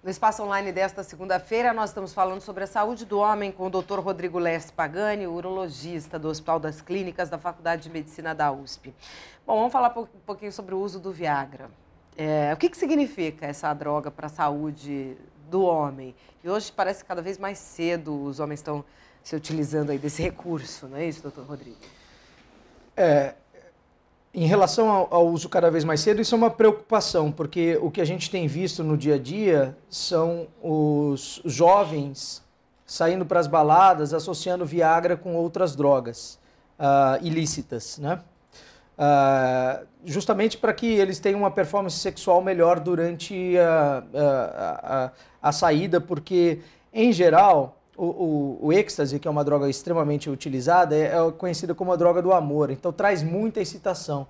No Espaço Online desta segunda-feira, nós estamos falando sobre a saúde do homem com o Dr. Rodrigo Leste Pagani, urologista do Hospital das Clínicas da Faculdade de Medicina da USP. Bom, vamos falar um pouquinho sobre o uso do Viagra. O que significa essa droga para a saúde do homem? E hoje parece que cada vez mais cedo os homens estão se utilizando aí desse recurso, não é isso, doutor Rodrigo? Em relação ao uso cada vez mais cedo, isso é uma preocupação, porque o que a gente tem visto no dia a dia são os jovens saindo para as baladas, associando Viagra com outras drogas ilícitas, né? Justamente para que eles tenham uma performance sexual melhor durante a saída, porque, em geral, o êxtase, que é uma droga extremamente utilizada, é conhecida como a droga do amor, então traz muita excitação.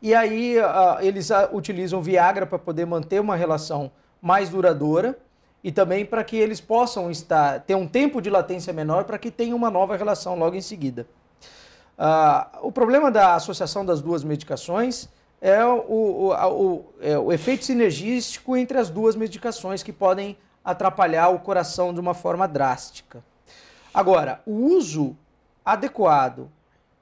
E aí eles utilizam Viagra para poder manter uma relação mais duradoura e também para que eles possam ter um tempo de latência menor para que tenham uma nova relação logo em seguida. O problema da associação das duas medicações é o efeito sinergístico entre as duas medicações que podem atrapalhar o coração de uma forma drástica. Agora, o uso adequado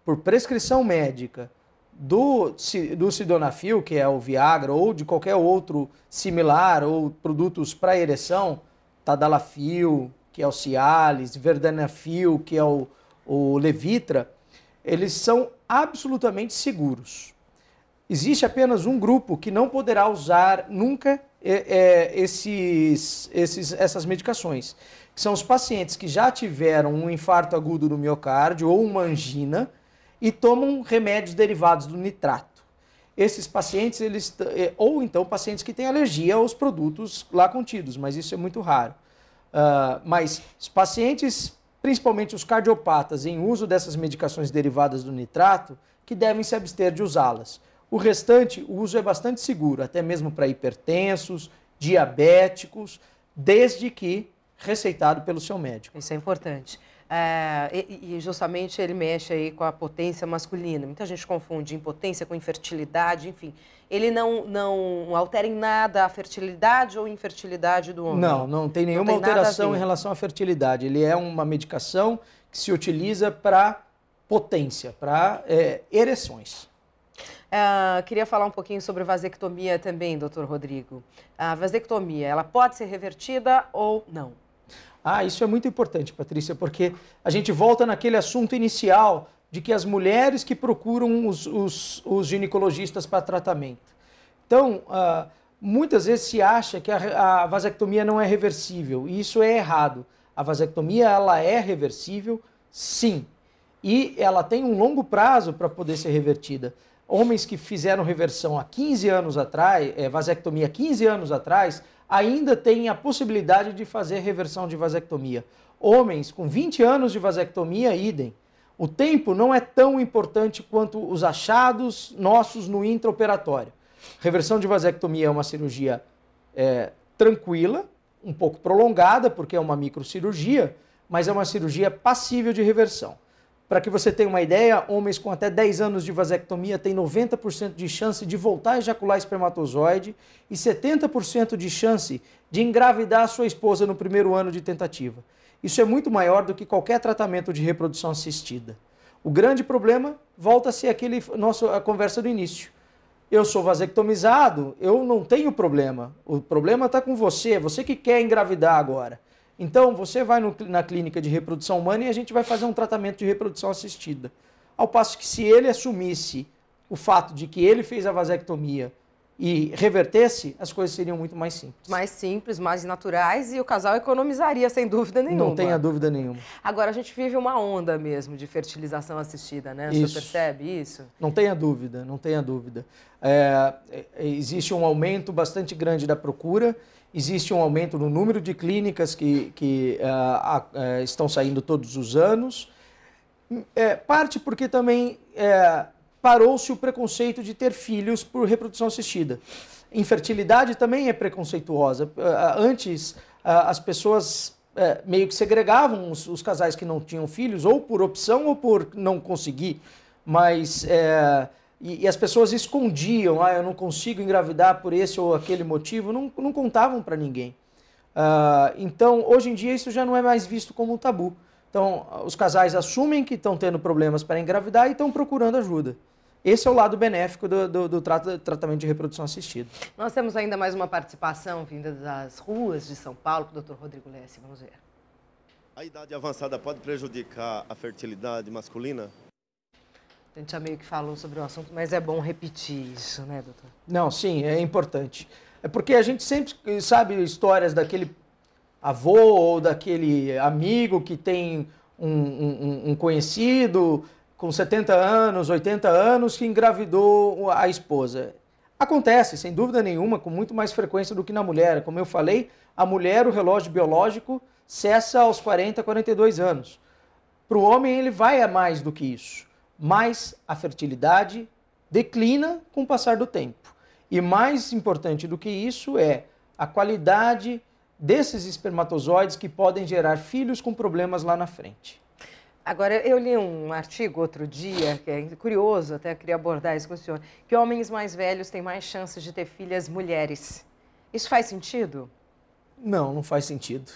por prescrição médica do Sildenafil, que é o Viagra, ou de qualquer outro similar, ou produtos para ereção, Tadalafil, que é o Cialis, Vardenafil, que é o Levitra, eles são absolutamente seguros. Existe apenas um grupo que não poderá usar nunca essas medicações, que são os pacientes que já tiveram um infarto agudo do miocárdio ou uma angina e tomam remédios derivados do nitrato. Esses pacientes, ou então pacientes que têm alergia aos produtos lá contidos, mas isso é muito raro. Mas os pacientes, principalmente os cardiopatas, em uso dessas medicações derivadas do nitrato, que devem se abster de usá-las. O restante, o uso é bastante seguro, até mesmo para hipertensos, diabéticos, desde que receitado pelo seu médico. Isso é importante. E justamente ele mexe aí com a potência masculina. Muita gente confunde impotência com infertilidade, enfim. Ele não altera em nada a fertilidade ou infertilidade do homem? Não tem nenhuma alteração em relação à fertilidade. Ele é uma medicação que se utiliza para potência, para ereções. Queria falar um pouquinho sobre vasectomia também, doutor Rodrigo. A vasectomia, ela pode ser revertida ou não? Isso é muito importante, Patrícia, porque a gente volta naquele assunto inicial de que as mulheres que procuram os ginecologistas para tratamento. Então, muitas vezes se acha que a vasectomia não é reversível, e isso é errado. A vasectomia, ela é reversível, sim, e ela tem um longo prazo para poder ser revertida. Homens que fizeram reversão há 15 anos atrás, vasectomia há 15 anos atrás, ainda têm a possibilidade de fazer reversão de vasectomia. Homens com 20 anos de vasectomia, idem. O tempo não é tão importante quanto os achados nossos no intraoperatório. Reversão de vasectomia é uma cirurgia tranquila, um pouco prolongada, porque é uma microcirurgia, mas é uma cirurgia passível de reversão. Para que você tenha uma ideia, homens com até 10 anos de vasectomia têm 90% de chance de voltar a ejacular espermatozoide e 70% de chance de engravidar a sua esposa no primeiro ano de tentativa. Isso é muito maior do que qualquer tratamento de reprodução assistida. O grande problema volta a ser a conversa do início. Eu sou vasectomizado, eu não tenho problema. O problema está com você que quer engravidar agora. Então, você vai na clínica de reprodução humana e a gente vai fazer um tratamento de reprodução assistida. Ao passo que se ele assumisse o fato de que ele fez a vasectomia e revertesse, as coisas seriam muito mais simples. Mais simples, mais naturais, e o casal economizaria, sem dúvida nenhuma. Não tenha dúvida nenhuma. Agora, a gente vive uma onda mesmo de fertilização assistida, né? Você percebe isso? Não tenha dúvida, não tenha dúvida. Existe um aumento bastante grande da procura, existe um aumento no número de clínicas que estão saindo todos os anos. Parte porque também parou-se o preconceito de ter filhos por reprodução assistida. Infertilidade também é preconceituosa. Antes, as pessoas meio que segregavam os casais que não tinham filhos, ou por opção ou por não conseguir. Mas E as pessoas escondiam, eu não consigo engravidar por esse ou aquele motivo, não contavam para ninguém. Então, hoje em dia, isso já não é mais visto como um tabu. Então, os casais assumem que estão tendo problemas para engravidar e estão procurando ajuda. Esse é o lado benéfico do tratamento de reprodução assistida. Nós temos ainda mais uma participação vinda das ruas de São Paulo, com o Dr. Rodrigo Lesse. Vamos ver. A idade avançada pode prejudicar a fertilidade masculina? A gente já meio que falou sobre o assunto, mas é bom repetir isso, né, doutor? Não, sim, é importante. É porque a gente sempre sabe histórias daquele avô ou daquele amigo que tem um conhecido com 70 anos, 80 anos, que engravidou a esposa. Acontece, sem dúvida nenhuma, com muito mais frequência do que na mulher. Como eu falei, a mulher, o relógio biológico, cessa aos 40, 42 anos. Para o homem, ele vai a mais do que isso. Mas a fertilidade declina com o passar do tempo. E mais importante do que isso é a qualidade desses espermatozoides que podem gerar filhos com problemas lá na frente. Agora, eu li um artigo outro dia, que é curioso, até queria abordar isso com o senhor, que homens mais velhos têm mais chances de ter filhas mulheres. Isso faz sentido? Não, não faz sentido.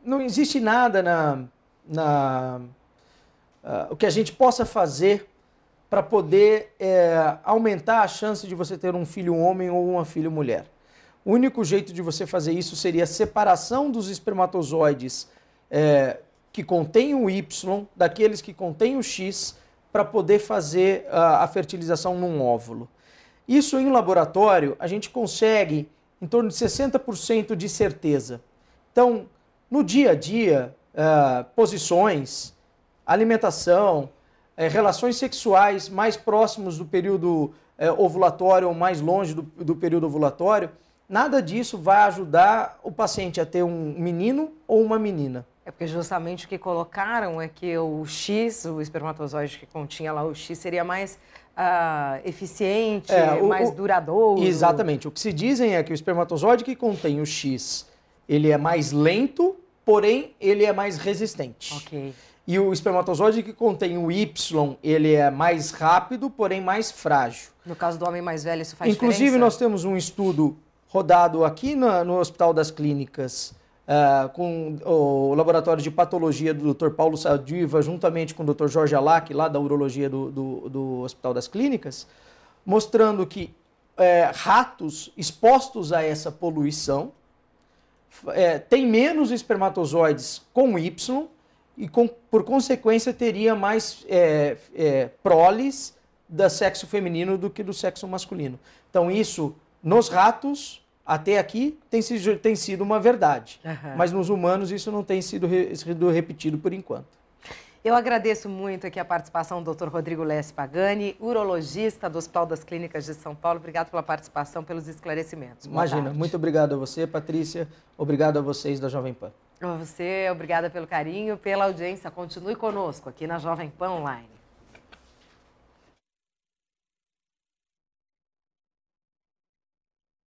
Não existe nada o que a gente possa fazer para poder aumentar a chance de você ter um filho homem ou uma filha mulher. O único jeito de você fazer isso seria a separação dos espermatozoides que contêm o Y daqueles que contêm o X para poder fazer a fertilização num óvulo. Isso em laboratório a gente consegue em torno de 60% de certeza. Então, no dia a dia, posições, alimentação, relações sexuais mais próximos do período ovulatório ou mais longe do período ovulatório, nada disso vai ajudar o paciente a ter um menino ou uma menina. É porque justamente o que colocaram é que o X, o espermatozoide que continha lá o X, seria mais eficiente, mais duradouro. Exatamente. O que se dizem é que o espermatozoide que contém o X, ele é mais lento, porém ele é mais resistente. Ok. E o espermatozoide que contém o Y, ele é mais rápido, porém mais frágil. No caso do homem mais velho, isso faz Inclusive, diferença? nós temos um estudo rodado aqui no Hospital das Clínicas, com o laboratório de patologia do Dr. Paulo Sadiva, juntamente com o Dr. Jorge Alac, lá da urologia do Hospital das Clínicas, mostrando que ratos expostos a essa poluição têm menos espermatozoides com Y e, por consequência, teria mais proles do sexo feminino do que do sexo masculino. Então, isso, nos ratos, até aqui, tem sido uma verdade. Uhum. Mas nos humanos isso não tem sido repetido por enquanto. Eu agradeço muito aqui a participação do Dr. Rodrigo Lesse Pagani, urologista do Hospital das Clínicas de São Paulo. Obrigado pela participação, pelos esclarecimentos. Imagina, muito obrigado a você, Patrícia. Obrigado a vocês da Jovem Pan. A você, obrigada pelo carinho, pela audiência. Continue conosco aqui na Jovem Pan Online.